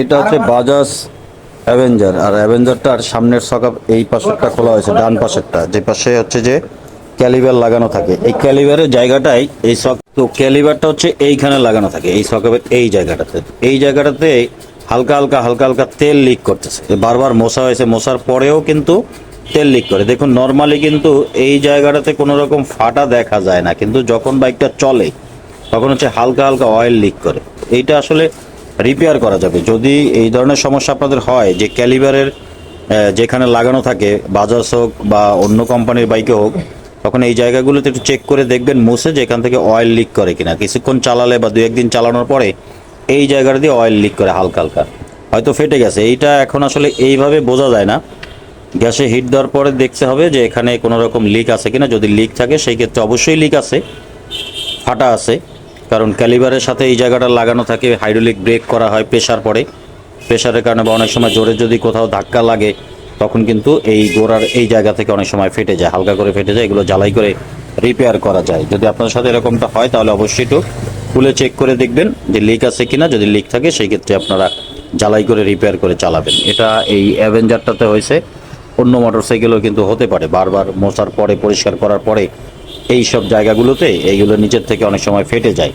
এটা হচ্ছে বাজাজ অ্যাভেঞ্জার, আর অ্যাভেঞ্জারটার সামনের সকাপ এই পাশেরটা খোলা হয়েছে, ডান পাশেরটা, যে পাশে হচ্ছে যে ক্যালিভার লাগানো থাকে, এই ক্যালিভারের জায়গাটাই এই সক, তো ক্যালিভারটা হচ্ছে এইখানে লাগানো থাকে এই সকাপের এই জায়গাটাতে হালকা হালকা হালকা হালকা তেল লিক করতেছে, বারবার মোছা হয়েছে, মোছার পরেও কিন্তু তেল লিক করে। দেখুন নর্মালি কিন্তু এই জায়গাটাতে কোনো রকম ফাটা দেখা যায় না, কিন্তু যখন বাইকটা চলে তখন হচ্ছে হালকা হালকা অয়েল লিক করে। এইটা আসলে রিপেয়ার করা যাবে যদি এই ধরনের সমস্যা আপনাদের হয়, যে ক্যালিভারের যেখানে লাগানো থাকে বাজাজ হোক বা অন্য কোম্পানির বাইকে হোক, তখন এই জায়গাগুলোতে একটু চেক করে দেখবেন মুছে, যে এখান থেকে অয়েল লিক করে কিনা। কিছুক্ষণ চালালে বা দু একদিন চালানোর পরে এই জায়গাটা দিয়ে অয়েল লিক করে হালকা হালকা, হয়তো ফেটে গেছে। এইটা এখন আসলে এইভাবে বোঝা যায় না, গ্যাসে হিট দেওয়ার পরে দেখতে হবে যে এখানে কোনো রকম লিক আছে কিনা। যদি লিক থাকে সেই ক্ষেত্রে অবশ্যই লিক আছে, ফাটা আছে, কারণ ক্যালিভারের সাথে এই জায়গাটা লাগানো থাকে, হাইড্রোলিক ব্রেক করা হয় প্রেশার পড়ে, প্রেশারের কারণে বা অনেক সময় জোরে যদি কোথাও ধাক্কা লাগে তখন কিন্তু এই গোড়ার এই জায়গা থেকে অনেক সময় ফেটে যায়, হালকা করে ফেটে যায়। এগুলো জ্বালাই করে রিপেয়ার করা যায়। যদি আপনার সাথে এরকমটা হয় তাহলে অবশ্যই একটু খুলে চেক করে দেখবেন যে লিক আছে কিনা। যদি লিক থাকে সেই ক্ষেত্রে আপনারা জ্বালাই করে রিপেয়ার করে চালাবেন। এটা এই অ্যাভেঞ্জারটাতে হয়েছে, অন্য মোটরসাইকেলও কিন্তু হতে পারে। বারবার মোছার পরে পরিষ্কার করার পরে এই সব জায়গাগুলোতে এইগুলো নিচের থেকে অনেক সময় ফেটে যায়।